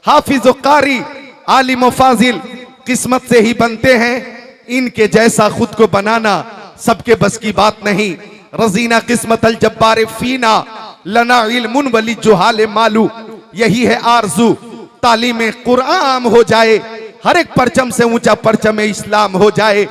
हाफिज व कारी, आलिम व फाजिल किस्मत से ही बनते हैं, इनके जैसा खुद को बनाना सबके बस की बात नहीं। रजीना किस्मत अल जब्बार फीना लना इल्मुन वली जुहाल मालू, यही है आरजू तालीम कुरान हो जाए, हर एक परचम से ऊंचा परचम इस्लाम हो जाए।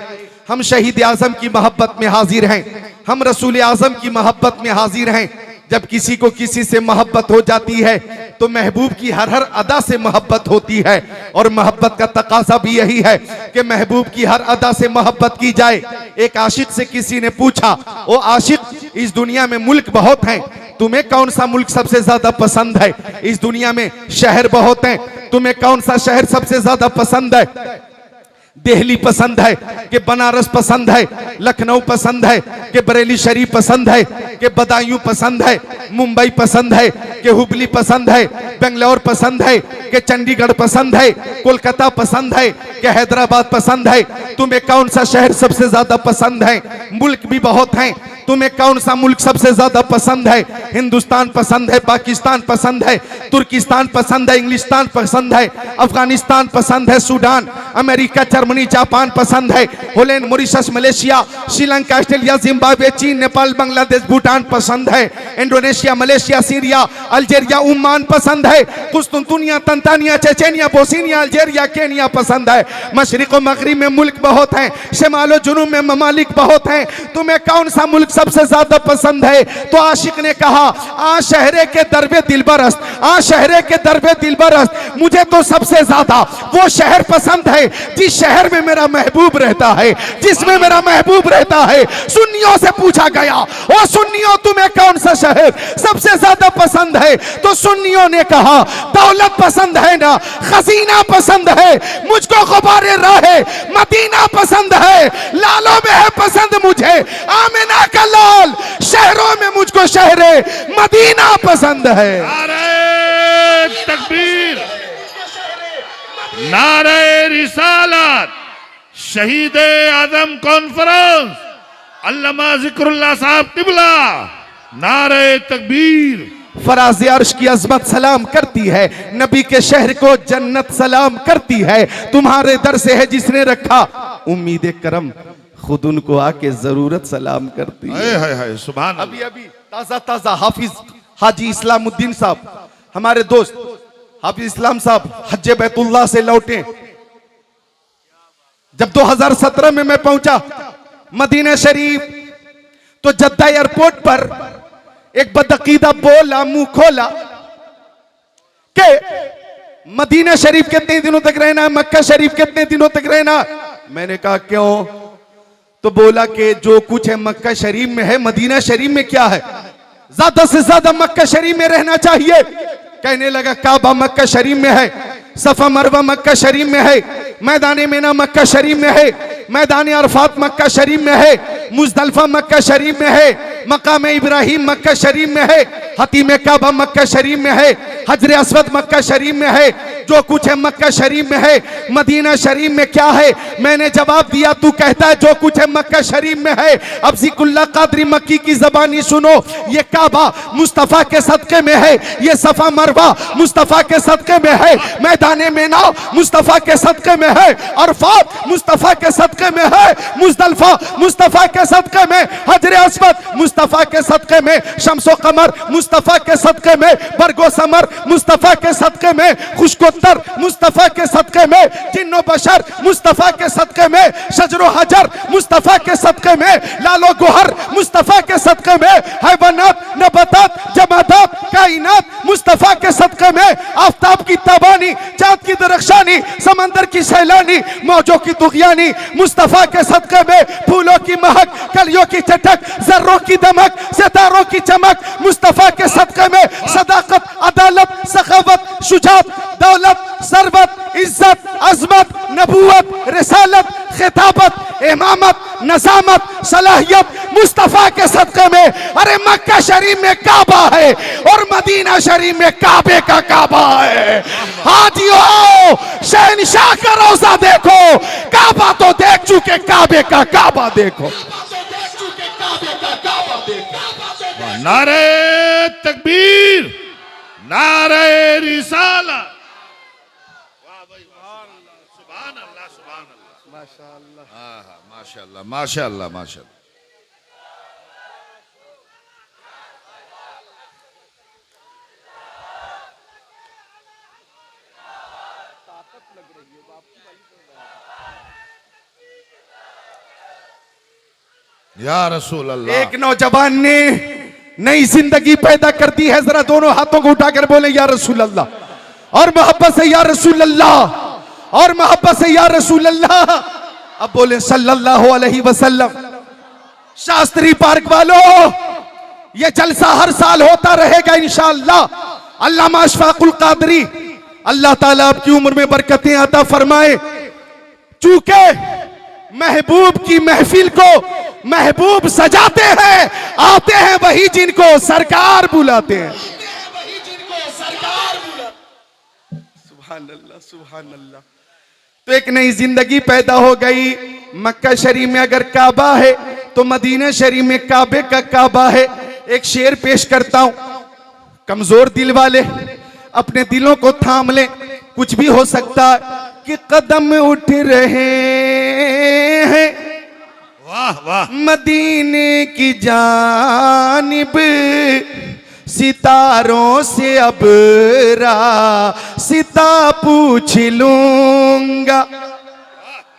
हम शहीद आजम की मोहब्बत में हाजिर हैं, हम रसूल आजम की मोहब्बत में हाजिर हैं। जब किसी को किसी से मोहब्बत हो जाती है तो महबूब की हर हर अदा से मोहब्बत होती है, और मोहब्बत का तकाजा भी यही है कि महबूब की हर अदा से मोहब्बत की जाए। एक आशिक से किसी ने पूछा, ओ आशिक, इस दुनिया में मुल्क बहुत हैं, तुम्हें कौन सा मुल्क सबसे ज्यादा पसंद है? इस दुनिया में शहर बहुत हैं, तुम्हें कौन सा शहर सबसे ज्यादा पसंद है? दिल्ली पसंद है कि बनारस पसंद है, लखनऊ पसंद है कि बरेली शरीफ पसंद है, कि बदायूं पसंद है, मुंबई पसंद है कि हुबली पसंद है, बेंगलोर पसंद है कि चंडीगढ़ पसंद है, कोलकाता पसंद है कि हैदराबाद पसंद है? तुम्हें कौन सा शहर सबसे ज्यादा पसंद है? मुल्क भी बहुत हैं, तुम्हें कौन सा मुल्क सबसे ज्यादा पसंद है? हिंदुस्तान पसंद है, पाकिस्तान पसंद है, तुर्किस्तान पसंद है, इंग्लिस्तान पसंद है, अफगानिस्तान पसंद है, सूडान, अमेरिका, जर्मनी, जापान पसंद है, Holland, Mauritius, Malaysia, Sri Lanka, Australia, Zimbabwe, चीन, नेपाल, बांग्लादेश, भूटान पसंद है, Indonesia, Malaysia, Syria, Algeria, Oman पसंद है, कुस्तुनतुनिया, तंतानिया, चेचेनिया, बोस्निया, अल्जेरिया, केनिया पसंद है। मशरिक और मगरिब में मुल्क बहुत हैं, शिमाल और जुनूब में ममालिक बहुत हैं, तुम्हें कौन सा मुल्क सबसे ज्यादा पसंद है? तो आशिक ने कहा, आ शहरे के दरबे दिलबरस्त, आ शहरे के दरबे दिलबरस्त, मुझे तो सबसे ज्यादा वो शहर पसंद है जिस शहर में मेरा महबूब रहता है, जिसमें मेरा महबूब रहता है। सुन्नियों से पूछा गया, ओ सुन्नियों, तुम्हें कौन सा शहर सबसे ज्यादा पसंद है? तो सुन्नियों ने कहा, दौलत पसंद है ना, खजीना पसंद है, मुझको गुबारे राहे मदीना पसंद है, लालों में है पसंद मुझे आमिना का लाल, शहरों में मुझको शहरे मदीना पसंद है। नारे तकबीर, नारे रिसालत, शहीद आजम कॉन्फ्रेंस अल्लामा जिक्रुल्लाह साहब किबला, नारे तकबीर। फराज़े अर्श की अजमत सलाम करती है, नबी के शहर को जन्नत सलाम करती है, तुम्हारे दर से है जिसने रखा उम्मीद करम, खुद उनको आके जरूरत सलाम करती है। सुभान अभी अभी ताजा ताजा हाफिज हाजी इस्लामुद्दीन साहब, हमारे दोस्त हाफिज इस्लाम साहब हज बैतुल्लाह से लौटे। जब 2017 में मैं पहुंचा मदीना शरीफ, तो जद्दा एयरपोर्ट पर एक बदअकीदा बोला, मुंह खोला कि मदीना शरीफ कितने दिनों तक रहना, मक्का शरीफ कितने दिनों तक रहना? मैंने कहा क्यों? तो बोला कि जो कुछ है मक्का शरीफ में है, मदीना शरीफ में क्या है? ज्यादा से ज्यादा मक्का शरीफ में रहना चाहिए। कहने लगा काबा मक्का शरीफ में है, सफा मरवा मक्का शरीफ में है, मैदान मीना मक्का शरीफ में है, मैदान अरफात मक्का शरीफ में है, मुजदलफा मक्का शरीफ में है, मकाम इब्राहिम मक्का शरीफ में है, हतीम काबा मक्का शरीफ में है, हजर अस्वद मक्का शरीफ में है, जो कुछ है मक्का शरीफ में है। मदीना शरीफ में क्या है? मैंने जवाब दिया, तू कहता है जो कुछ है मक्का शरीफ में है। अब ज़िकुल्लाह कादरी मक्की की ज़बानी सुनो, ये काबा मुस्तफ़ा के सदक़े में है, ये सफ़ा मरवा मुस्तफ़ा के सदक़े में है, मैदान मीना मुस्तफ़ा के सदक़े में है, अरफात मुस्तफ़ा के सदक़े में है, मुज़दलफ़ा मुस्तफ़ा के सदक़े में, हजर अस्वद मुस्तफ़ा के सदक़े में, शम्सो कमर मुस्तफ़ा के सदक़े में, बरगो समर मुस्तफ़ा के सदक़े में, खुशकोत्तर मुस्तफ़ा के सदक़े में, जिन्नो बशर मुस्तफ़ा के सदक़े में, शजरो हजर मुस्तफ़ा के सदक़े में, लालो गुहर मुस्तफ़ा के सदक़े में, हैवानात नबातात जमादात कायनात मुस्तफ़ा के सदक़े में, आफताब की ताबानी, चाँद की दरख्शानी, समंदर की सैलानी, मौजों की तुग़यानी मुस्तफ़ा के सदक़े में, फूलों की महक, कलियों की चटक, जर्रों की दमक, सितारों की चमक मुस्तफ़ा के सदक़े में, सदाकत, अदालत, सखावत, शुजात, दौलत, सरबत, इज्जत, अजमत, नबूवत, रिसालत, खिताबत, इमामत, नज़ामत, सलाहियत मुस्तफ़ा के सदक़े में। अरे मक्का शरीफ में काबा है और मदीना शरीफ में काबे का काबा है। हाजियो, शहनशाह का रोज़ा देखो, काबा तो देख चुके, काबे का काबा देखो। नारे तकबीर, नारे रिसालत, सुभान अल्लाह, सुभान अल्लाह, माशाअल्लाह। हाँ हाँ, माशाअल्लाह, माशाअल्लाह, माशाअल्लाह। या रसूल अल्लाह। एक नौजवान ने नई जिंदगी पैदा कर दी है, जरा दोनों हाथों को उठाकर बोले या रसूल अल्लाह, और मोहब्बत से या रसूल अल्लाह, और मोहब्बत से या रसूल अल्लाह। अब बोले सल्लल्लाहु अलैहि वसल्लम। शास्त्री पार्क वालों, ये जलसा हर साल होता रहेगा इंशाअल्लाह। अल्लामा अशफाकुल कादरी, अल्लाह ताला आपकी उम्र में बरकतें अता फरमाए। चूंकि महबूब की महफिल को महबूब सजाते हैं, आते हैं वही जिनको सरकार बुलाते हैं। सुभान अल्लाह, सुभान अल्लाह। तो एक नई जिंदगी पैदा हो गई। मक्का शरीफ में अगर काबा है तो मदीना शरीफ में काबे का काबा है। एक शेर पेश करता हूं, कमजोर दिल वाले अपने दिलों को थाम लें, कुछ भी हो सकता है कि कदम उठ रहे हैं वाह वाह। मदीने की जानिब, सितारों से अब रास्ता पूछ लूंगा।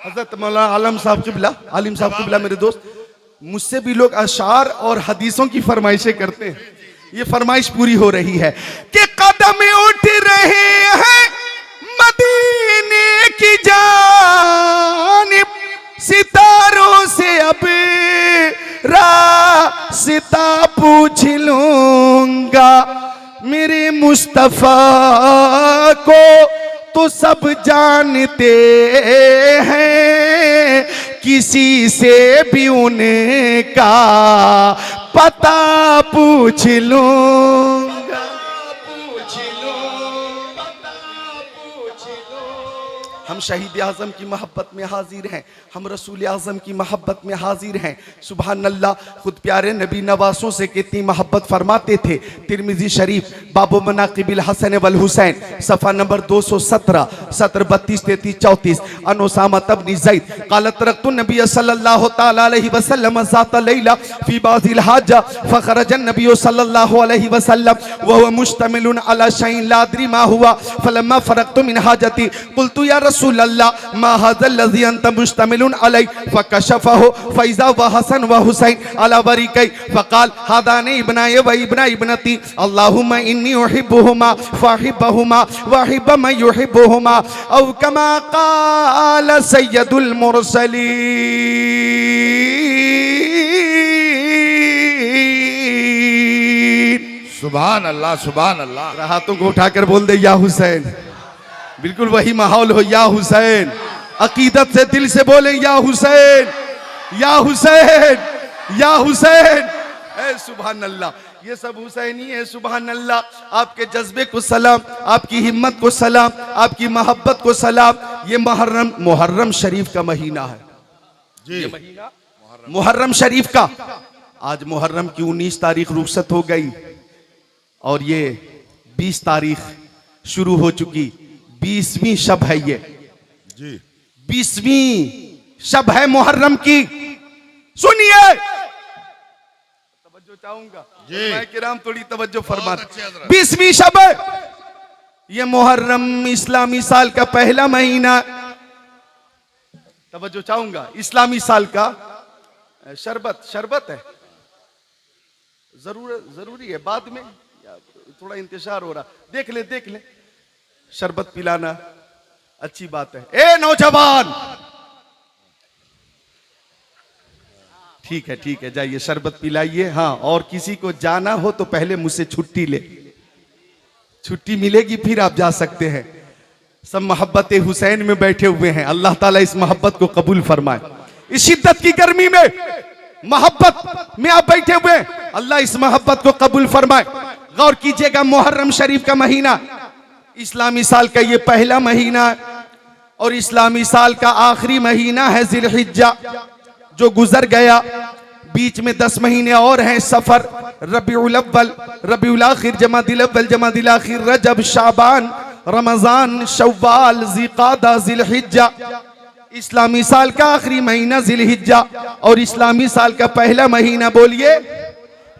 हजरत मौलाना आलम साहब किबला, आलिम साहब किबला मेरे दोस्त, मुझसे भी लोग अशार और हदीसों की फरमाइशें करते हैं। ये फरमाइश पूरी हो रही है कि कदम उठ रहे हैं मदीने की जानिब, सितारों से अब रास्ता पूछ लूंगा। मेरे मुस्तफा को तो सब जानते हैं, किसी से भी उनका पता पूछ लूंगा। हम शहीद आजम की मोहब्बत में हाजिर हैं, हम रसूल आजम की मोहब्बत में हाजिर हैं। सुभान अल्लाह। खुद प्यारे नबी नवासों से कितनी मोहब्बत फरमाते थे। तिरमिजी शरीफ बाबू मनाकिबिल हसन वल हुसैन, सफ़ा नंबर 217, सत्र 32 33 34। अनुसामा तब्नी ज़ैद क़ालत रक़्तु नबी सल्लल्लाहु तआला अलैहि वसल्लम ज़ात लैला फ़ी बाज़िल हाजा फ़ख़रज नबी सल्लल्लाहु अलैहि वसल्लम व हुवा मुश्तमिलुन अला शैइन ला अद्री मा हुआ फ़लम्मा फ़रग़तु मिन हाजती क़ुल्तु या रसूल अल्लाह मा हाज़ल लज़ी अंत मुश्तमिलुन अलैहि फ़कशफ़हु फ़इज़ा व हसन व हुसैन अला वरीकै फ़क़ाल हादानी इब्नाय व इब्ना इब्नती अल्लाहुम्मा इन्नी उहिब्बुहुमा फ़अहिब्बहुमा व अहिब्ब मन युहिब्बुहुमा औ कमा क़ाल सय्यदुल मुरसलीन। सुभान अल्लाह, सुभान अल्लाह। हाथों को उठाकर बोल दे या हुसैन। बिल्कुल वही माहौल हो, या हुसैन। अकीदत से दिल से बोले या हुसैन, या हुसैन, या हुसैन। ए सुभान अल्लाह, ये सब हुसैनी है। सुभान अल्लाह। आपके जज्बे को सलाम, आपकी हिम्मत को सलाम, आपकी मोहब्बत को सलाम। ये मुहर्रम शरीफ का महीना है जी, मुहर्रम शरीफ का। आज मुहर्रम की 19 तारीख रुखसत हो गई और ये 20 तारीख शुरू हो चुकी। 20वीं शब है ये जी, 20वीं शब है मुहर्रम की। सुनिए, तवज्जो चाहूंगा जी। मैं किराम थोड़ी तवज्जो फरमा। बहुत अच्छे हज़रत। 20वीं शब है ये मुहर्रम, इस्लामी साल का पहला महीना। तवज्जो चाहूंगा, इस्लामी साल का शरबत है। जरूरी है, बाद में थोड़ा इंतजार हो रहा। देख ले शरबत पिलाना अच्छी बात है। ए नौजवान, ठीक है जाइए शरबत पिलाइए। हाँ, और किसी को जाना हो तो पहले मुझसे छुट्टी ले, छुट्टी मिलेगी फिर आप जा सकते हैं। सब मोहब्बत हुसैन में बैठे हुए हैं। अल्लाह ताला इस मोहब्बत को कबूल फरमाए। इस शिद्दत की गर्मी में मोहब्बत में आप बैठे हुए हैं, अल्लाह इस मोहब्बत को कबूल फरमाए। गौर कीजिएगा, मुहर्रम शरीफ का महीना इस्लामी साल का ये पहला महीना और इस्लामी साल का आखिरी महीना है जिलहिज्जा जो गुजर गया। बीच में 10 महीने और हैं, सफर, रबीउल अव्वल, रबीउल आखिर, जमादिल अव्वल, जमादिल आखिर, रजब, शाबान, रमजान, शव्वाल, ज़िक़ादा, ज़िलहिज्जा। इस्लामी साल का आखिरी महीना ज़िलहिज्जा और इस्लामी साल का पहला महीना बोलिए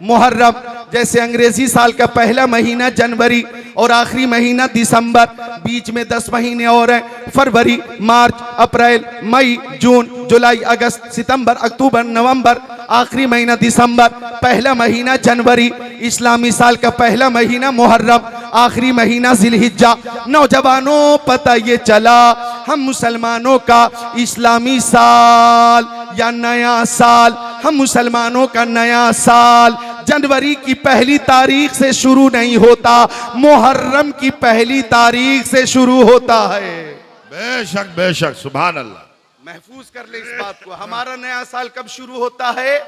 मुहर्रम। जैसे अंग्रेजी साल का पहला महीना जनवरी और आखिरी महीना दिसंबर, बीच में 10 महीने और हैं, फरवरी, मार्च, अप्रैल, मई, जून, जुलाई, अगस्त, सितंबर, अक्टूबर, नवंबर, आखिरी महीना दिसंबर, पहला महीना जनवरी, इस्लामी साल का पहला महीना मुहर्रम, आखिरी महीना ज़िलहिज्जा। नौजवानों, पता ये चला हम मुसलमानों का इस्लामी साल या नया साल, हम मुसलमानों का नया साल जनवरी की पहली तारीख से शुरू नहीं होता, मुहर्रम की पहली तारीख से शुरू होता है। बेशक बेशक, सुभान अल्लाह। महफूज कर ले इस बात को। हमारा नया साल कब शुरू होता है?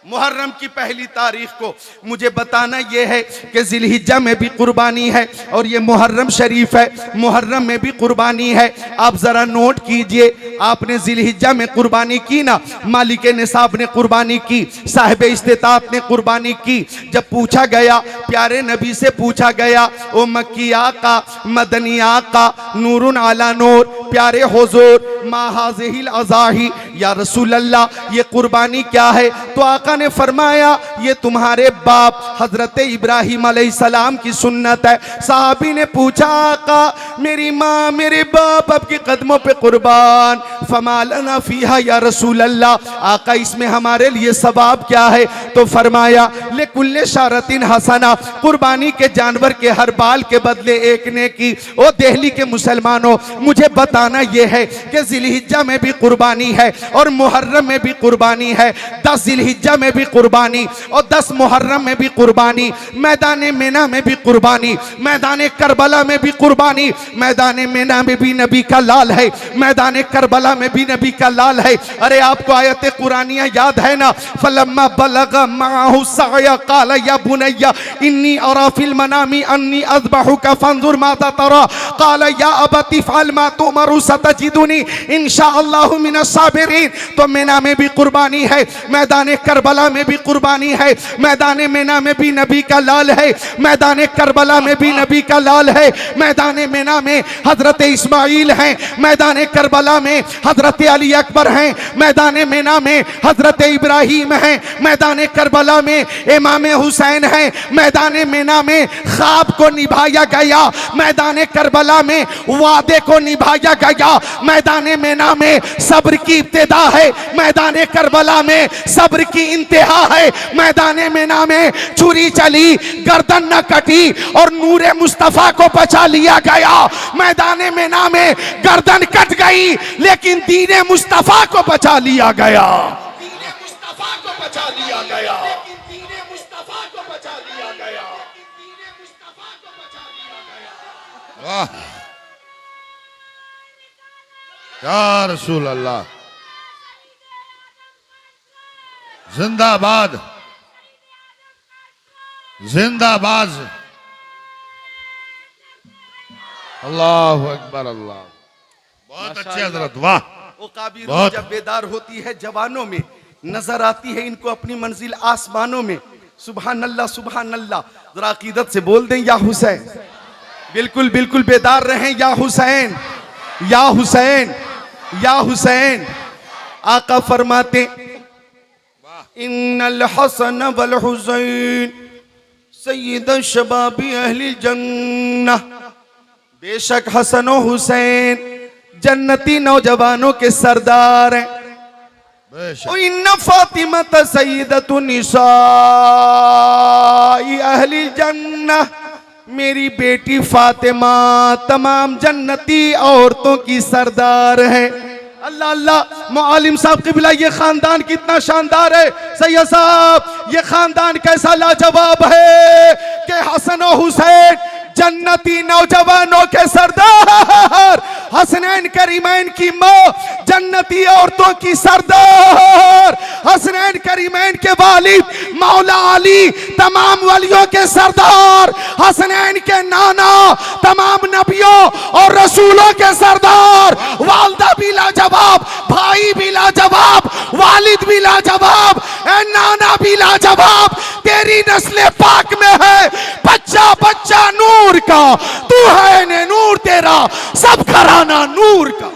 मुहर्रम की पहली तारीख को। मुझे बताना यह है कि ज़िलहिज्जा में भी कुर्बानी है और ये मुहर्रम शरीफ है, मुहर्रम में भी कुर्बानी है। आप ज़रा नोट कीजिए, आपने ज़िलहिज्जा में कुर्बानी की ना, मालिक निसाब ने कुर्बानी की, साहिब इस्तिताअत ने कुर्बानी की। जब पूछा गया, प्यारे नबी से पूछा गया, ओ मक्की आका, मदनी आका, नूरुन अला नूर, प्यारे हुजूर, मा हाज़िहिल अज़ाही, या रसूल अल्लाह ये कुर्बानी क्या है? तो आका ने फरमाया ये तुम्हारे बाप हजरत इब्राहिम अलैहिस्सलाम की सुन्नत है। साहबी ने पूछा आका मेरी माँ मेरे बाप आपके कदमों पे कुर्बान, फमा लना फीहा या रसूल अल्लाह, आका इसमें हमारे लिए सवाब क्या है? तो फरमाया लिकुल्ले शारतिन हसना, कुर्बानी के जानवर के हर बाल के बदले एक नेकी। ओ दिल्ली के मुसलमानों, मुझे बताना यह है कि ज़िलहिज्जा में भी कुर्बानी है और मुहर्रम में भी कुर्बानी है। 10 ज़िलहिज्जा में भी कुर्बानी और 10 मुहर्रम में भी कुर्बानी, मैदान मिना में भी कुर्बानी, मैदान करबला में भी कुर्बानी। मैदान मिना में भी नबी का लाल है, मैदान करबला में भी नबी का लाल है। अरे आपको आयत कुरानिया याद है ना? फलम्मा बलगा माहु सअया क़ाल या बुनय्या इन्नी अरा फिल मनामी अन्नी अज़बहुका फंजुर माज़ा तरा क़ाल या अबती फ़अल मा तुमरु सतजिदुनी इंशाअल्लाहु मिनस साबिरीन। तो मिना में भी कुर्बानी है, मैदान करबला में भी कुर्बानी है, मैदान मिना में भी नबी का लाल है, मैदान करबला में भी नबी का लाल है। मैदान मिना में हजरत इस्माइल हैं, मैदान करबला में हजरत अली अकबर हैं, मैदान मिना में हजरत इब्राहिम हैं, मैदान करबला में इमाम हुसैन हैं। मैदान मिना में ख्वाब को निभाया गया, मैदान करबला में वादे को निभाया गया। मैदान मिना में सब्र की इब्तिदा है, मैदान करबला में सब्र की इंतहा है। मैदान मिना में छुरी चली, गर्दन न कटी और नूरे मुस्तफा को बचा लिया गया। मैदान मिना में गर्दन कट गई लेकिन दीने मुस्तफा को बचा लिया गया। दीने मुस्तफा को बचा लिया गया, दीने मुस्तफा को बचा लिया गया, दीने मुस्तफा को बचा लिया गया। वाह या रसूल अल्लाह, जिंदाबाद जिंदाबाद, अल्लाह अकबर, अल्लाह। बहुत अच्छे हजरत, वाह। वो काबिल जब बेदार होती है जवानों में, नजर आती है इनको अपनी मंजिल आसमानों में। सुभान अल्लाह सुभान अल्लाह। जरा अकीदत से बोल दें या हुसैन। बिल्कुल बिल्कुल बेदार रहें, या हुसैन या हुसैन या हुसैन। आका फरमाते इन्नल हसन वल हुसैन सय्यद शबाबी अहली जन्नह, बेशक हसन और हुसैन जन्नती नौजवानों के सरदार हैं। इन्ना फातिमा सय्यदतु निसाई अहली जन्नह, मेरी बेटी फातिमा तमाम जन्नती औरतों की सरदार है। अल्लाह अल्लाह। मुआलिम साहब क़िबला, ये खानदान कितना शानदार है। सैयद साहब, ये खानदान कैसा लाजवाब है कि हसन और हुसैन जन्नती नौजवानों के सरदार, हसनैन करीमैन की माँ जन्नती औरतों की सरदार, हसनैन करीमैन के वालिद मौला अली तमाम वलियों के सरदार, हसनैन के नाना तमाम नबियों और रसूलों के सरदार, वालदा भी लाजवाब, भाई भी लाजवाब, वालिद भी लाजवाब, नाना भी लाजवाब तेरी नस्ले पाक में है। बच्चा बच्चा नूर का, तू है ने नूर तेरा, सब घराना नूर का।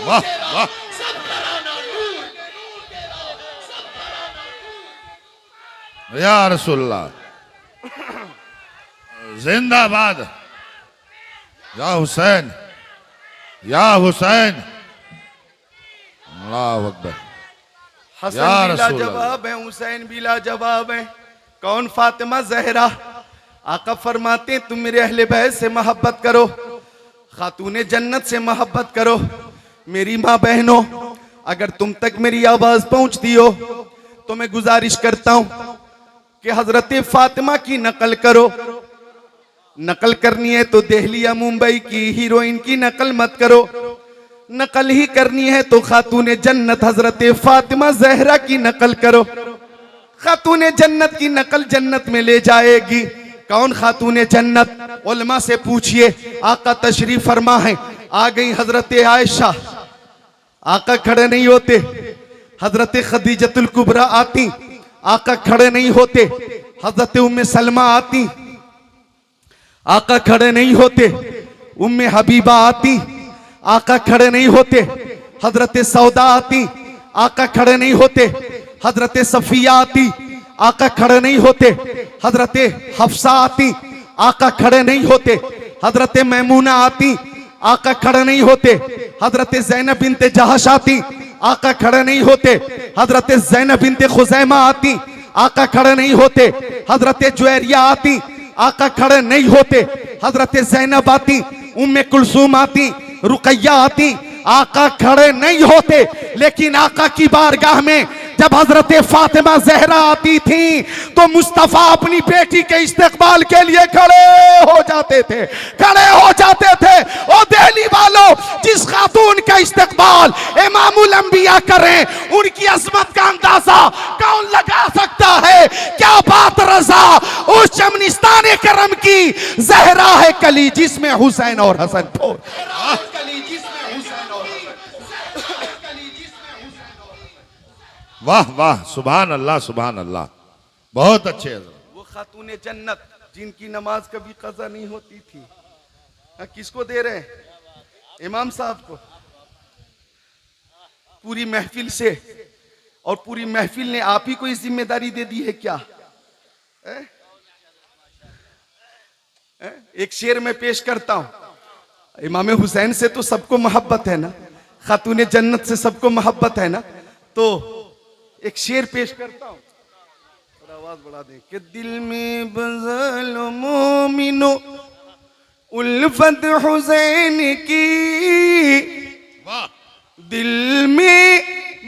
वाह वाह या रसूलल्लाह, जिंदाबाद या हुसैन, या हुसैन। अल्लाह अकबर। हसन या भी रसूल लाजवाब है, हुसैन भी लाजवाब है। कौन? फातिमा जहरा। आका फरमाते तुम मेरे अहले बैत से मोहब्बत करो, खातूने जन्नत से मोहब्बत करो। मेरी माँ बहनों, अगर तुम तक मेरी आवाज पहुंचती हो तो मैं गुजारिश करता हूं कि हजरत फातिमा की नकल करो। नकल करनी है तो दिल्ली या मुंबई की हीरोइन की नकल मत करो। नकल ही करनी है तो खातूने जन्नत हजरत फातिमा जहरा की नकल करो। खातूने जन्नत की नकल जन्नत में ले जाएगी। कौन खातूने जन्नत? उलमा से पूछिए। आका तशरीफ फरमा है। आ गई हजरत आयशा। आका खड़े नहीं होते। हजरत खदीजतुल कुबरा आती, आका खड़े नहीं होते। हजरत उम्मे सलमा आती, आका खड़े नहीं होते। उम्मे हबीबा आती, आका खड़े नहीं होते। हजरत सौदा आती, आका खड़े नहीं होते। हजरत सफिया आती, आका खड़े नहीं होते। हजरत हफ्सा आती, आका खड़े नहीं होते। हजरत मैमूना आती, आका खड़े नहीं होते। हजरत ज़ैनब बिनते जहश आती, आका खड़े नहीं होते। हजरत ज़ैनब बिनते खुज़ैमा आती, आका खड़े नहीं होते। हजरत जुवैरिया आती, आका खड़े नहीं होते। हजरत ज़ैनब आती, उम्मे कुलसूम आती, रुकैया आती, आका खड़े नहीं होते। लेकिन आका की बारगाह में जब हजरत फातिमा जहरा आती थी तो मुस्तफा अपनी बेटी के इस्तकबाल के लिए खड़े हो जाते थे, खड़े हो जाते थे। ओ दिल्ली वालों, जिस खातून का इस्तकबाल इमामुल अंबिया करें, उनकी अजमत का अंदाजा कौन लगा सकता है? क्या बात रजा, उस चमनिस्तान करम की जहरा है कली जिसमें हुसैन और हसन थे। वाह वाह, सुभान अल्लाह सुभान अल्लाह, बहुत अच्छे हज़रत। वो खातूने जन्नत जिनकी नमाज कभी कज़ा नहीं होती थी। किसको दे रहे हैं? इमाम साहब को। पूरी महफिल से, और पूरी महफिल ने आप ही को इस जिम्मेदारी दे दी है क्या? एक शेर में पेश करता हूं। इमाम हुसैन से तो सबको मोहब्बत है ना, खातूने जन्नत से सबको मोहब्बत है ना, तो एक शेर पेश करता हूं। थोड़ा आवाज बढ़ा दें कि दिल में बज़ल मोमिनो उल्फत हुसैन की, दिल में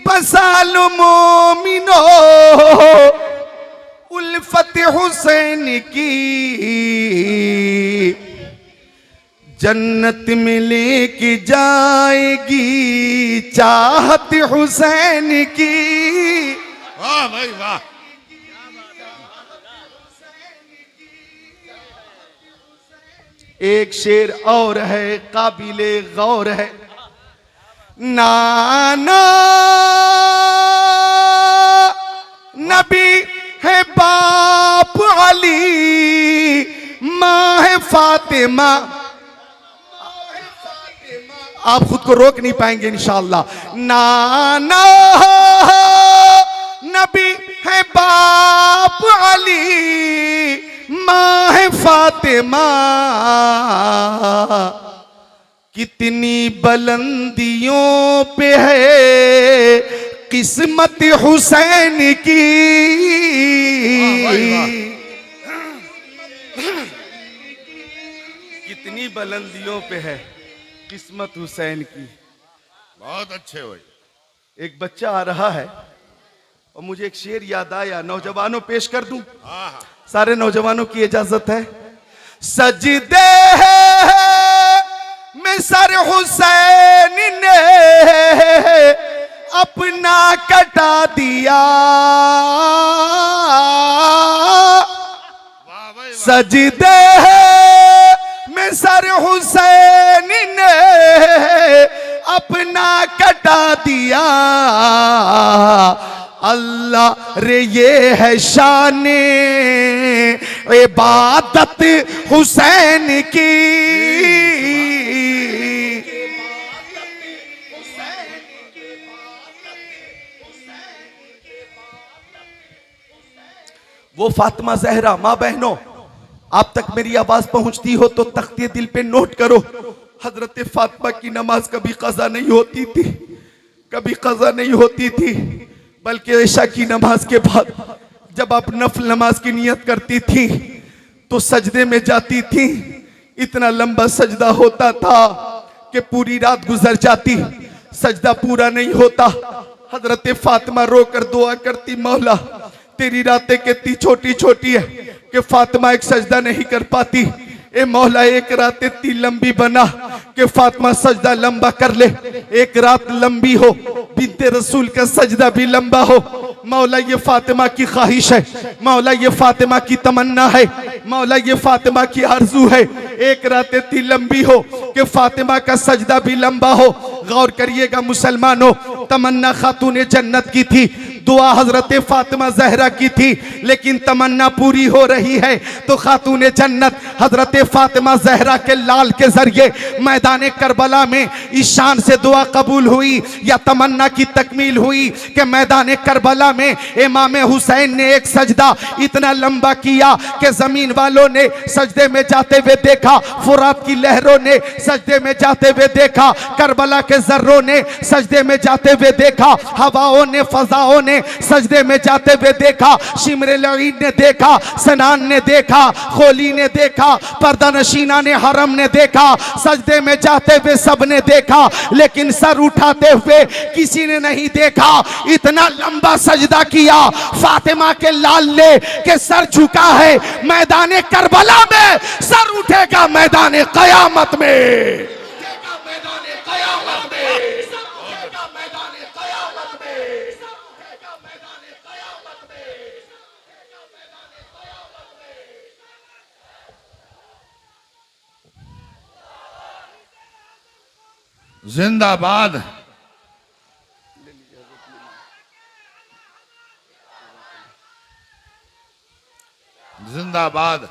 बसाल मोमिनो उल्फत हुसैन की, जन्नत में लेके जाएगी चाहत हुसैन की। वाह भाई वाह। एक शेर और है काबिले गौर है। नाना नबी है बाप अली, माँ है फातिमा। आप खुद को रोक नहीं पाएंगे इंशाअल्लाह। नाना नबी है बाप अली, माँ है फातिमा। कितनी बुलंदियों पे है किस्मत हुसैन की। कितनी बुलंदियों पे है किस्मत हुसैन की। बहुत अच्छे हुए। एक बच्चा आ रहा है और मुझे एक शेर याद आया, नौजवानों पेश कर दूं? सारे नौजवानों की इजाजत है। सजदे में सर हुसैन ने अपना कटा दिया, सजदे में सर हुसैन ने अपना कटा दिया। अल्लाह रे ये है शाने इबादत हुसैन की। वो फातिमा जहरा, मां बहनों, आप तक मेरी आवाज पहुंचती हो तो तख्ते दिल पे नोट करो। हजरत फातिमा की नमाज कभी कज़ा नहीं होती थी, कभी कज़ा नहीं होती थी, बल्कि इशा की नमाज के बाद जब आप नफल नमाज की नियत करती थी तो सजदे में जाती थी। इतना लंबा सजदा होता था कि पूरी रात गुजर जाती, सजदा पूरा नहीं होता। हजरत फातिमा रोकर दुआ करती, मौला तेरी रातें कितनी छोटी छोटी है कि फातिमा एक सजदा नहीं कर पाती। ए मौला एक रात इतनी लंबी बना कि फातिमा सजदा लंबा कर ले। एक रात लंबी हो, बिन्ते रसूल का सजदा भी लंबा हो। मौला ये फातिमा की ख्वाहिश है, मौला ये फातिमा की तमन्ना है, मौला ये फातिमा की आरजू है। एक रात इतनी लंबी हो कि फातिमा का सजदा भी लंबा हो। गौर करिएगा मुसलमानों, तमन्ना खातून जन्नत की थी, दुआ हजरत फातिमा जहरा की थी, लेकिन तमन्ना पूरी हो रही है तो खातून जन्नत हजरत फातिमा जहरा के लाल के जरिए मैदान करबला में इस शान से दुआ कबूल हुई या तमन्ना की तकमील हुई कि मैदान करबला में इमाम हुसैन ने एक सजदा इतना लंबा किया कि जमीन वालों ने सजदे में जाते हुए देखा, फुरात की लहरों ने सजदे में जाते हुए देखा, करबला के जर्रों ने सजदे में जाते हुए देखा, हवाओं ने फजाओं ने सजदे में जाते हुए देखा, शिमरे लईद ने देखा, सनान ने देखा, खोली ने देखा, पर्दा नशीना ने हरम ने देखा, सजदे में जाते हुए सब ने देखा, लेकिन सर उठाते हुए किसी ने नहीं देखा। इतना लंबा सजदा किया फातिमा के लाल ने कि सर झुका है मैदान करबला में, सर उठेगा मैदान कयामत में। जिंदाबाद, जिंदाबाद।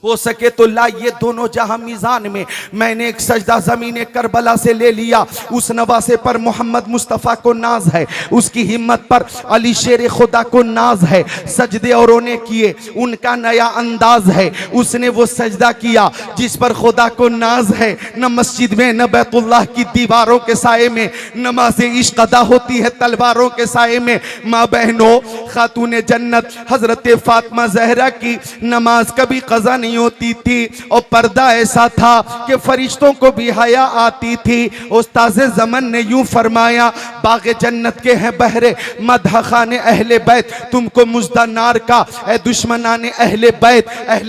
हो सके तो लाइए दोनों जहां मीज़ान में। मैंने एक सजदा ज़मीन करबला से ले लिया। उस नवासे पर मोहम्मद मुस्तफ़ा को नाज है, उसकी हिम्मत पर अली शेर खुदा को नाज है। सजदे औरों ने किए, उनका नया अंदाज है। उसने वो सजदा किया जिस पर खुदा को नाज है। न मस्जिद में न बैतुल्लाह की दीवारों के साए में नमाज इश्क अदा होती है तलवारों के साए में। माँ बहनों, खातून जन्नत हजरत फातिमा जहरा की नमाज कभी कज़ा नहीं होती थी और पर्दा ऐसा था कि फरिश्तों को भी हया आती थी। उस्ताद ज़मन ने यूं फरमाया, बाग़े जन्नत के हैं बहरे मदह खाने अहले बैत, तुमको मुज़्दा नार का ए दुश्मनाने अहले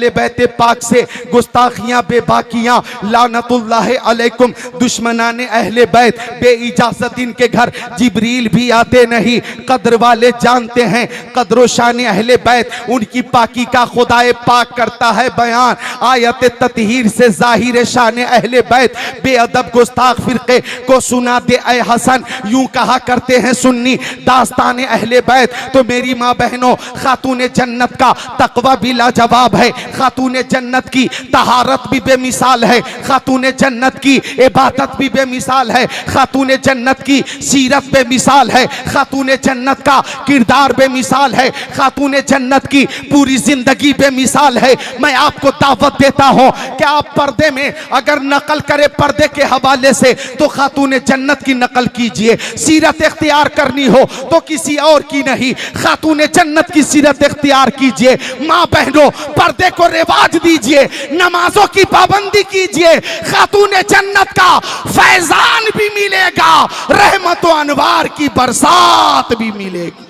बैत पाक से गुस्ताखियां बेबाकियां लानतुल्लाह अलैकुम। दुश्मनाने अहले बैत बे इजाजत इनके घर जिब्रील भी आते नहीं। कद्र वाले जानते हैं कद्र शान अहले बैत, उनकी पाकी का खुदाए पाक करता है बयान। आयत ततहीर से जाहिर शान अहले बैत बेअदब गुस्ताख फिरके को सुना दे ऐ हसन। यूं कहा करते हैं सुन्नी दास्तान अहले बैत। तो मेरी माँ बहनों, खातून जन्नत का तकवा भी लाजवाब है, खातून जन्नत की तहारत भी बेमिसाल है, खातून जन्नत की इबादत भी बेमिसाल है, खातून जन्नत की सीरत बेमिसाल है, खातून जन्नत का किरदार बेमिसाल है, खातून जन्नत की पूरी जिंदगी बेमिसाल है। मैं आपको दावत देता हूं कि आप पर्दे में अगर नकल करें पर्दे के हवाले से तो खातून जन्नत की नकल कीजिए। सीरत इख्तियार करनी हो तो किसी और की नहीं, खातून जन्नत की सीरत इख्तियार कीजिए। माँ बहनों, पर्दे को रिवाज दीजिए, नमाजों की पाबंदी कीजिए, खातून जन्नत का फैजान भी मिलेगा, रहमत व अनवार की बरसात भी मिलेगी।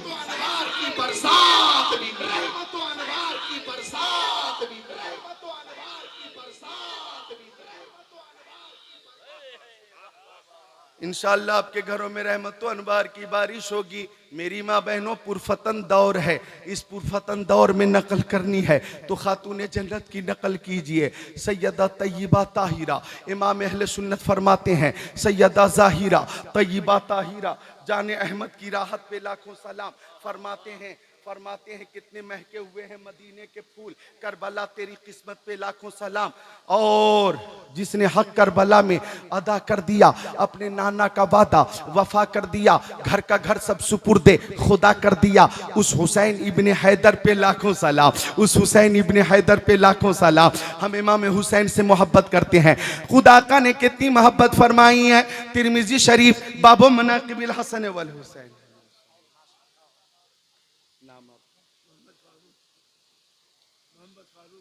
इंशाअल्लाह आपके घरों में रहमत व अनवार की बारिश होगी। मेरी माँ बहनों, पुरफतन दौर है, इस पुरफतन दौर में नकल करनी है तो खातून जन्नत की नकल कीजिए। सैयदा तय्यबा ताहिरा, इमाम अहले सुन्नत फरमाते हैं, सैयदा ज़ाहिरा तय्यबा ताहिरा जाने अहमद की राहत पे लाखों सलाम। फरमाते हैं कितने महके हुए हैं मदीने के फूल, करबला तेरी किस्मत पे लाखों सलाम। और जिसने हक करबला में अदा कर दिया, अपने नाना का वादा वफा कर दिया, घर का घर सब सुपुर्दे खुदा कर दिया, उस हुसैन इब्ने हैदर पे लाखों सलाम, उस हुसैन इब्ने हैदर पे लाखों सलाम। हम इमाम हुसैन से मोहब्बत करते हैं। खुदा का ने कितनी मोहब्बत फरमाई है। तिरमिजी शरीफ बाबो मनाकिबिल हसन वल हुसैन,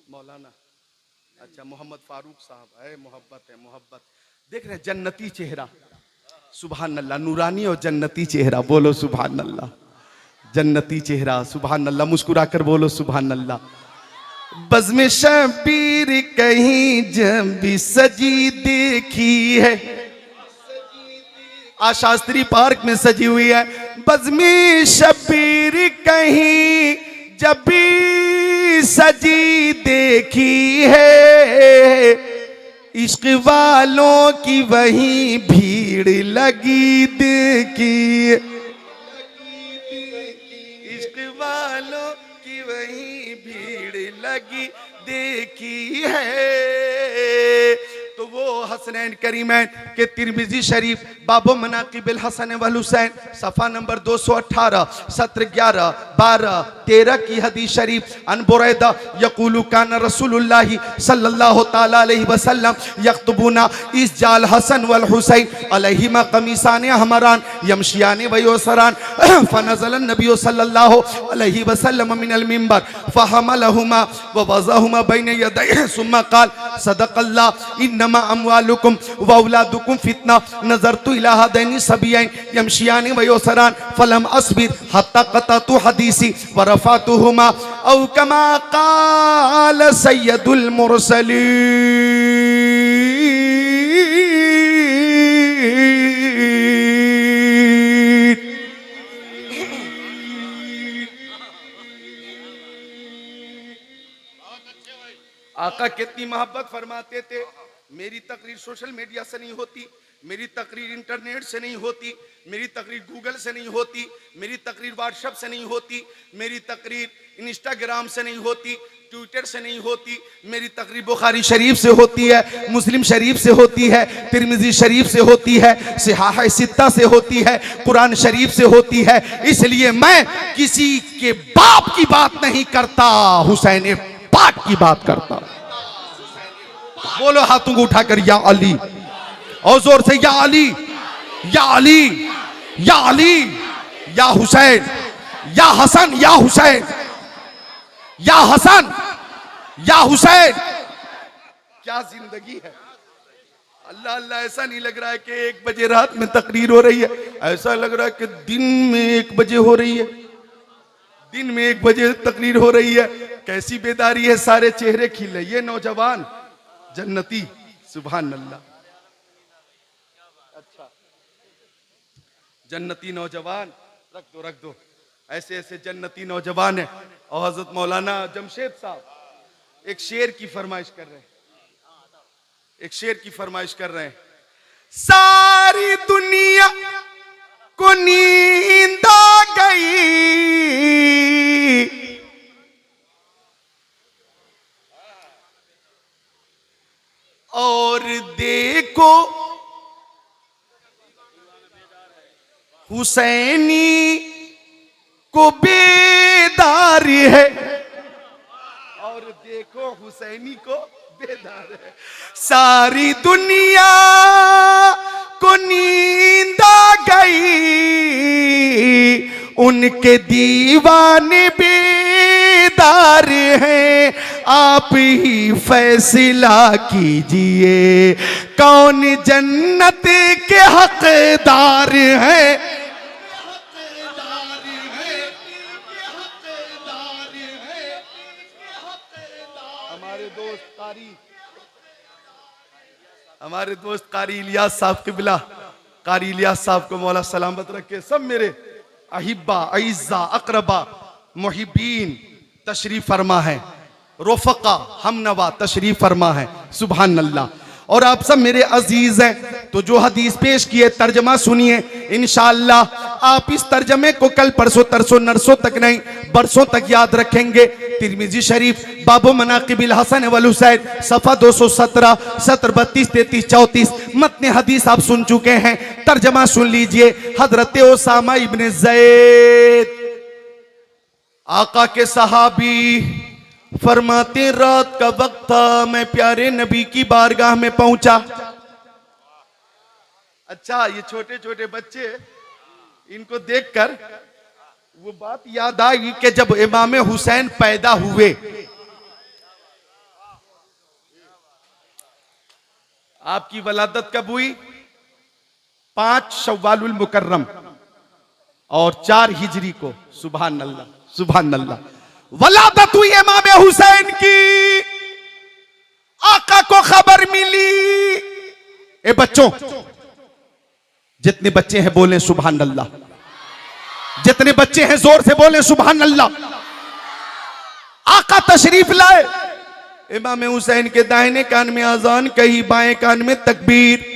मौलाना, अच्छा मोहम्मद फारूक साहब है। मोहब्बत है, मोहब्बत। देख रहे जन्नती चेहरा, सुभान अल्लाह, नूरानी और जन्नती चेहरा, बोलो सुभान अल्लाह। जन्नती चेहरा, सुभान अल्लाह, मुस्कुरा कर बोलो सुभान अल्लाह। बज़्म शबीर कहीं जब भी सजी देखी है, आज शास्त्री पार्क में सजी हुई है। बज़्म शबीर कहीं जब भी सजी देखी है, इश्क वालों की वहीं भीड़ लगी देखी, इश्क वालों की वहीं भीड़ लगी देखी है। तो वो हसनैन करीमैन के तिरमिजी शरीफ बाबो मनाकिबिल हसन वल हुसैन सफ़ा नंबर 218 सत्र 11 12 13 की हदीस शरीफ। अन बुरैदा यक़ूलु कान रसूलुल्लाह सल्लल्लाहु तआला अलैहि वसल्लम यख्तुबुना इस जाल हसन वल हुसैन अलैहिमा कमीसान हमरान यमशियान व युसरान फनज़ल नबी सल्लल्लाहु अलैहि वसल्लम मिनल मिंबर फहमलहुमा व वज़अहुमा बैन यदैहि सुम्मा क़ाल सदक़ल्लाह इन्नमा अम्वालुकुम व औलादुकुम फितना नज़रतु इला हादैनि सबीयैन यमशियान व युसरान फलम अस्बिर हत्ता क़तअतु हदीसी व रफ़अतुहुमा औ कमा क़ाल सय्यदुल मुरसलीन। आका कितनी मोहब्बत फरमाते थे। मेरी तकरीर सोशल मीडिया से नहीं होती, मेरी तकरीर इंटरनेट से नहीं होती, मेरी तकरीर गूगल से नहीं होती, मेरी तकरीर व्हाट्सएप से नहीं होती, मेरी तकरीर इंस्टाग्राम से नहीं होती, ट्विटर से नहीं होती, मेरी तकरीर बुखारी शरीफ से होती है, मुस्लिम शरीफ से होती है, तिरमिजी शरीफ से होती है, सिहाह सित्ता से होती है, कुरान शरीफ से होती है। इसलिए मैं किसी के बाप की बात नहीं करता, हुसैन पाक की बात करता। बोलो हाथों को उठाकर या अली, और जोर से या अली, या अली, या अली, या हुसैन, या हसन, या हुसैन, या हसन, या हुसैन। क्या जिंदगी है। अल्लाह अल्लाह, ऐसा नहीं लग रहा है कि 1 बजे रात में तकरीर हो रही है, ऐसा लग रहा है कि दिन में 1 बजे हो रही है, दिन में 1 बजे तकरीर हो रही है। कैसी बेदारी है, सारे चेहरे खिले, ये नौजवान जन्नती, सुभान अल्लाह। अच्छा, जन्नती नौजवान, रख दो रख दो, ऐसे ऐसे जन्नती नौजवान है। और हजरत मौलाना जमशेद साहब एक शेर की फरमाइश कर रहे हैं, एक शेर की फरमाइश कर रहे हैं। सारी दुनिया को नींद आ गई, और देखो हुसैनी को बेदार है, और देखो हुसैनी को बेदार है। सारी दुनिया को नींद आ गई, उनके दीवाने बेदार हैं। आप ही फैसला कीजिए कौन जन्नत के हकदार हैं। हमारे दोस्त कारी इलियास साहब किबला कारी इलियास साहब को मौला सलामत रखे, सब मेरे अहिब्बा अइज़्ज़ा अक़रबा मुहिब्बीन तशरीफ फरमा है, रोफ़क़ा हमनवा तशरीफ फरमा है, सुभान अल्लाह। और आप सब मेरे अजीज हैं, तो जो हदीस पेश किए तर्जमा सुनिए इंशाअल्लाह। आप इस तर्जमे को कल परसों तरसों नरसों तक नहीं बरसों तक याद रखेंगे। तिरमिजी शरीफ बाबो मनाकिबिल हसन वल हुसैन सफ़ा 217 सत्र 32 33 34 मतने हदीस आप सुन चुके हैं, तर्जमा सुन लीजिए। हजरत उसामा इब्ने ज़ैद आका के सहाबी फरमाते, रात का वक्त था, मैं प्यारे नबी की बारगाह में पहुंचा। अच्छा, ये छोटे छोटे बच्चे, इनको देखकर वो बात याद आई कि जब इमाम हुसैन पैदा हुए, आपकी वलादत कब हुई? 5 शव्वालुल मुकर्रम और 4 हिजरी को। सुभान अल्लाह, सुभान अल्लाह। वलादत हुई इमाम हुसैन की, आका को खबर मिली। ए बच्चों, जितने बच्चे हैं बोले सुभान अल्लाह, जितने बच्चे हैं जोर से बोले सुभान अल्लाह। आका तशरीफ लाए, इमाम हुसैन के दाहिने कान में अजान कही, बाएं कान में तकबीर,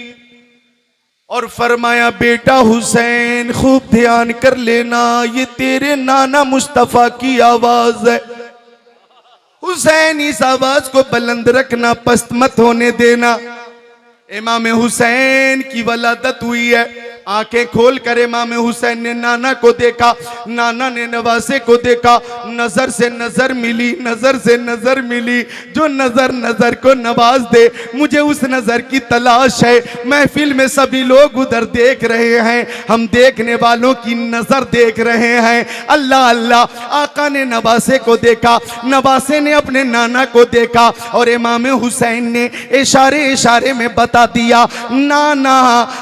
और फरमाया, बेटा हुसैन खूब ध्यान कर लेना, ये तेरे नाना मुस्तफा की आवाज है। हुसैन, इस आवाज को बुलंद रखना, पस्त मत होने देना। इमाम हुसैन की वलादत हुई है। आंखें खोल कर इमाम हुसैन ने नाना को देखा, नाना ने नवासे को देखा। नजर से नजर मिली, नजर से नजर मिली। जो नजर नजर को नवाज दे, मुझे उस नजर की तलाश है। महफिल में सभी लोग उधर देख रहे हैं, हम देखने वालों की नजर देख रहे हैं। अल्लाह अल्लाह। आका ने नवासे को देखा, नवासे ने अपने नाना को देखा, और इमाम हुसैन ने इशारे इशारे में बता दिया, नाना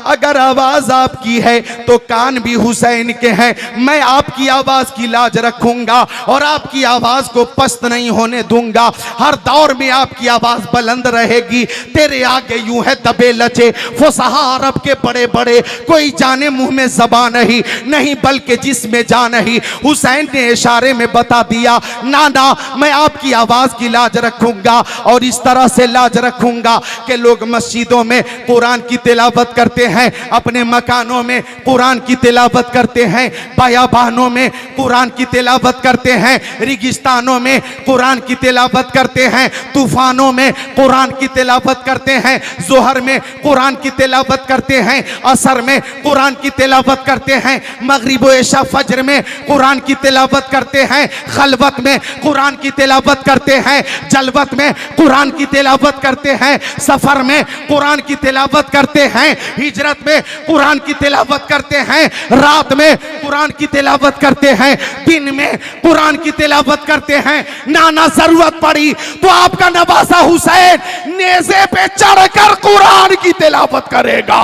अगर आवाज आप की है तो कान भी हुसैन के हैं। मैं आपकी आवाज की लाज रखूंगा और आपकी आवाज को पस्त नहीं होने दूंगा। हर दौर में आपकी आवाज बुलंद रहेगी। तेरे आगे यूं है दबे लचे फुसहा अरब के बड़े बड़े, कोई जाने मुंह में ज़बान नहीं, नहीं बल्कि जिसमें जान नहीं। हुसैन ने इशारे में बता दिया, नाना मैं आपकी आवाज की लाज रखूंगा, और इस तरह से लाज रखूंगा कि लोग मस्जिदों में कुरान की तिलावत करते हैं, अपने मकानों में कुरान की तिलावत करते हैं, बयाबानों में कुरान की तिलावत करते हैं, रेगिस्तानों में कुरान की तिलावत करते हैं, तूफानों में कुरान की तिलावत करते हैं, जोहर में कुरान की तिलावत करते हैं, असर में कुरान की तिलावत करते हैं, मगरिब व इशा फज्र में कुरान की तिलावत करते हैं, खलवत में कुरान की तिलावत करते हैं, जलवत में कुरान की तिलावत करते हैं, सफर में कुरान की तिलावत करते हैं, हिजरत में कुरान की तिलावत करते हैं, रात में कुरान की तिलावत करते हैं, दिन में कुरान की तिलावत करते हैं। नाना जरूरत पड़ी तो आपका नवासा हुसैन नेज़े पे चढ़कर कुरान की तिलावत करेगा,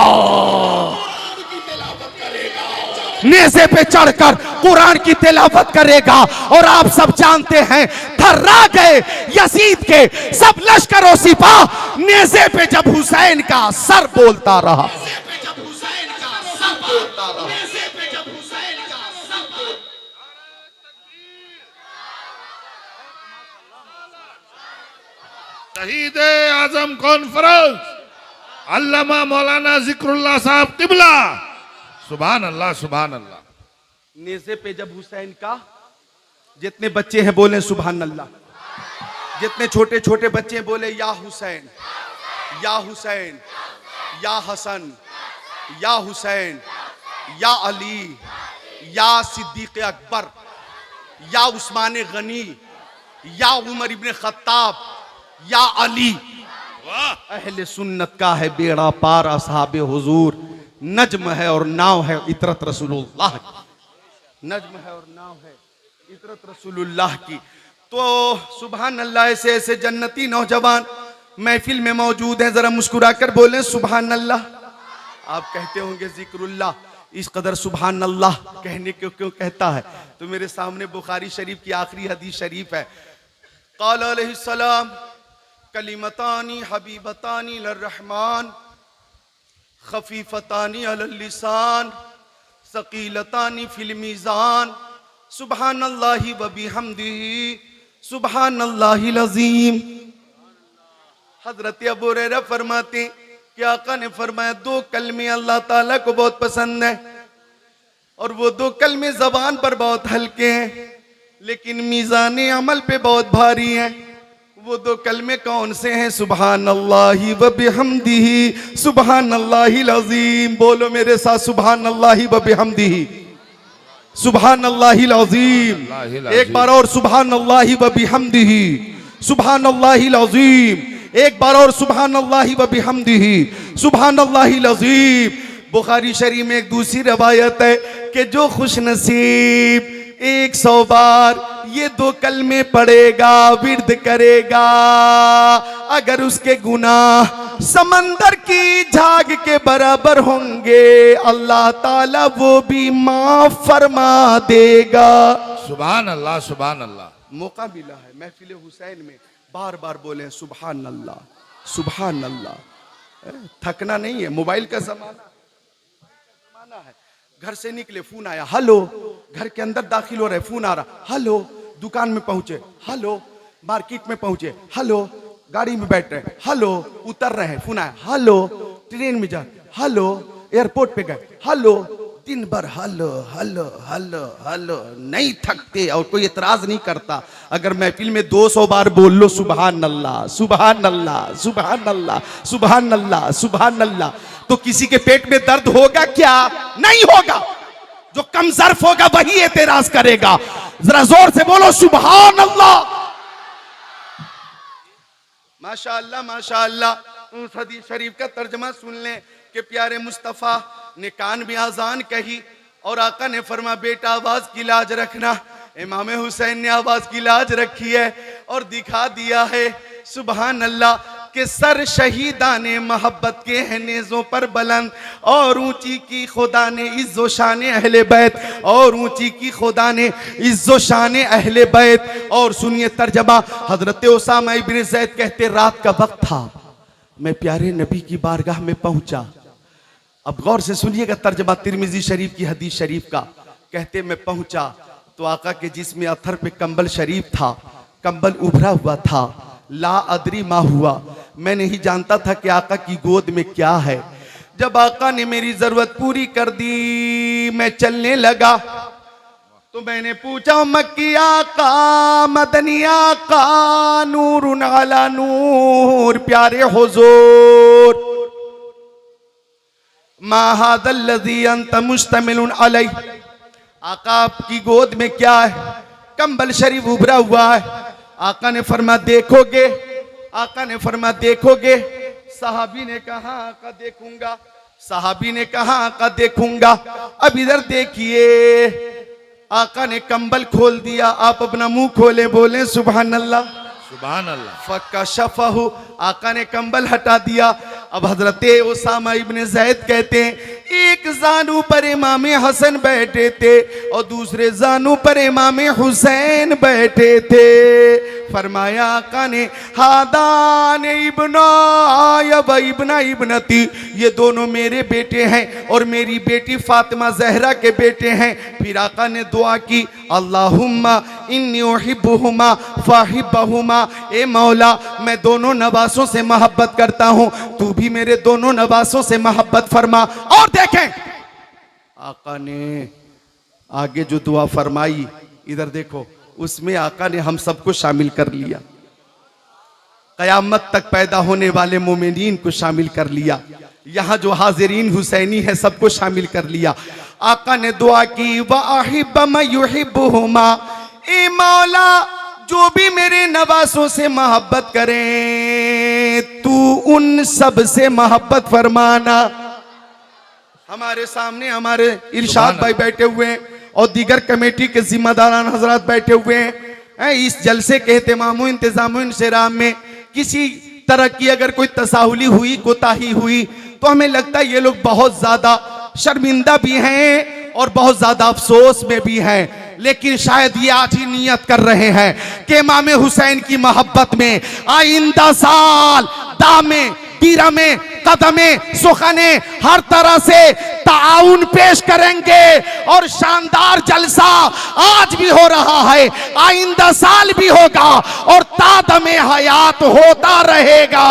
नेज़े पे चढ़कर कुरान की तिलावत करेगा। और आप सब जानते हैं, थर्रा गए यजीद के सब लश्कर सिपाह, नेज़े पे जब हुसैन का सर बोलता रहा, शहीद आजम कॉन्फ्रेंस अल्लामा मौलाना जिक्रुल्लाह साहब किबला, सुभान अल्लाह, सुभान अल्लाह। नेज़े पे जब हुसैन का, जितने बच्चे हैं बोले सुभान अल्लाह, जितने छोटे छोटे बच्चे बोले या हुसैन, या हुसैन, या हसन, या हुसैन, या अली, या सिद्दीक अकबर, या उस्मान गनी, या उमर इब्न खत्ताब, या अली। अहले सुन्नत का है बेड़ा पार, असहाबे हुजूर नज्म है और नाव है इतरत रसूलुल्लाह की, नज्म है और नाव है इतरत रसूलुल्लाह की। तो सुभान अल्लाह। ऐसे ऐसे जन्नती नौजवान महफिल में मौजूद हैं, जरा मुस्कुरा कर बोले सुभान अल्लाह। आप कहते होंगे जिक्रुल्लाह इस कदर सुभान अल्लाह कहने को क्यों कहता है, तो मेरे सामने बुखारी शरीफ की आखिरी हदीस शरीफ है, क़ाल अलैहिस्सलाम कलिमतानी हबीबतानी लिर्रहमान खफीफतानी अलल लिसान सकीलतानी फिल मीज़ान सुबहानल्लाहि व बिहम्दिही सुबहानल्लाहिल अज़ीम। हजरत अबू हुरैरा फरमाते कि आका ने फरमाया दो कलमे अल्लाह ताला को बहुत पसंद है और वो दो कलमे जबान पर बहुत हल्के हैं लेकिन मीज़ान अमल पे बहुत भारी हैं। वो दो कलमे कौन से हैं? सुबहानल्लाहि व बिहम्दिही सुबहानल्लाहिल अज़ीम। बोलो मेरे साथ, सुबहानल्लाहि व बिहम्दिही सुबहानल्लाहिल अज़ीम। एक बार और, सुबहानल्लाहि व बिहम्दिही सुबहानल्लाहिल अज़ीम। एक बार और, सुबहानल्लाहि व बिहम्दिही सुबहानल्लाहिल अज़ीम। बुखारी शरीफ में एक दूसरी रवायत है कि जो खुश नसीब 100 बार ये दो कलमे पढ़ेगा, विर्द करेगा, अगर उसके गुनाह समंदर की झाग के बराबर होंगे अल्लाह ताला वो भी माफ फरमा देगा। सुभान अल्लाह, सुभान अल्लाह। मौका मिला है महफिल हुसैन में, बार बार बोले सुभान अल्लाह, सुभान अल्लाह। थकना नहीं है, मोबाइल का जमाना है। घर से निकले, फोन आया, हेलो। घर के अंदर दाखिल हो रहे, फोन आ रहा, हेलो। दुकान में पहुंचे, हेलो। मार्केट में पहुंचे, हेलो। गाड़ी में बैठ रहे, हेलो। उतर रहे हैं, फोन आया, हेलो। ट्रेन में जा, हेलो। एयरपोर्ट पे गए, हेलो। दिन भर हेलो हेलो हेलो हेलो, नहीं थकते और कोई एतराज नहीं करता। अगर महफिल में 200 बार बोल लो सुभान अल्लाह, सुभान अल्लाह, सुभान अल्लाह, सुभान अल्लाह, सुभान अल्लाह, तो किसी के पेट में दर्द होगा क्या? नहीं होगा। जो कम ज़र्फ होगा वही एतराज करेगा। जरा जोर से बोलो सुभान अल्लाह। माशाअल्लाह, माशाअल्लाह। उस हदीस शरीफ का तर्जमा सुन लें कि प्यारे मुस्तफ़ा ने कान में आजान कही और आका ने फरमा बेटा आवाज की लाज रखना। इमाम हुसैन ने आवाज की लाज रखी है और दिखा दिया है सुभान अल्लाह के सर शहीदाने मोहब्बत के हैं नेज़ों पर बुलंद और ऊंची की खुदा ने इज्जो शान अहले बैत, और ऊंची की खुदा ने इज्जो शान अहले बैत। और सुनिए तर्जमा, हजरत उसामा इब्न ज़ैद कहते रात का वक्त था, मैं प्यारे नबी की बारगाह में पहुंचा। अब गौर से सुनिएगा तर्जमा तिरमिजी शरीफ की हदीस शरीफ का। कहते मैं पहुंचा तो आका के जिस्म अथर पे कंबल शरीफ था, कंबल उभरा हुआ था। ला अदरी मा हुआ, मैं नहीं जानता था कि आका की गोद में क्या है। जब आका ने मेरी जरूरत पूरी कर दी, मैं चलने लगा तो मैंने पूछा मक्की आका, मदनी आका, नूरुन अला नूर, प्यारे हुजूर, मा हादल लज़ी अंत मुश्तमिलुन अलैह, आका आपकी गोद में क्या है? कंबल शरीफ उभरा हुआ है। आका ने फरमा देखोगे? आका ने फरमा देखोगे? सहाबी ने कहा आका देखूंगा। सहाबी ने कहा आका देखूंगा। अब इधर देखिए, आका ने कंबल खोल दिया। आप अपना मुंह खोले, बोले सुभान अल्लाह, सुभान अल्लाह। फकशफहु, आका ने कंबल हटा दिया। अब हजरत उसामा इब्न ज़ैद कहते हैं एक जानू पर इमाम हसन बैठे थे और दूसरे जानू पर इमाम हुसैन बैठे थे। फरमाया आका ने हादान इब्ना व इब्ना इब्नती, ये दोनों मेरे बेटे हैं और मेरी बेटी फातिमा जहरा के बेटे हैं। फिर आका ने दुआ की अल्लाहुम्मा इन्नी उहिब्बुहुमा फाहिब्बहुमा, ए मौला मैं दोनों नवासों से मोहब्बत करता हूँ, तू भी मेरे दोनों नवासों से मोहब्बत फरमा। और देखें आका ने आगे जो दुआ फरमाई, इधर देखो, उसमें आका ने हम सबको शामिल कर लिया, कयामत तक पैदा होने वाले मोमिनीन को शामिल कर लिया, यहाँ जो हाजिरीन हुसैनी है सबको शामिल कर लिया। आका ने दुआ की वाहिब युहिब्बुहुमा, ए मौला जो भी मेरे नवासों से मोहब्बत करें तू उन सब से मोहब्बत फरमाना। हमारे सामने हमारे इरशाद भाई बैठे हुए हैं और दीगर कमेटी के जिम्मेदारान हजरात बैठे हुए हैं। इस जलसे के एहतमाम इंतजाम इंसराम में किसी तरह की अगर कोई तसाहुली हुई, कोताही हुई, तो हमें लगता है ये लोग बहुत ज्यादा शर्मिंदा भी हैं और बहुत ज्यादा अफसोस में भी हैं। लेकिन शायद ये आज ही नियत कर रहे हैं कि इमाम हुसैन की मोहब्बत में आइंदा साल दामे पीरा में कदमे सुखने हर तरह से ताउन पेश करेंगे और शानदार जलसा आज भी हो रहा है, आइंदा साल भी होगा और तादमे हयात होता रहेगा।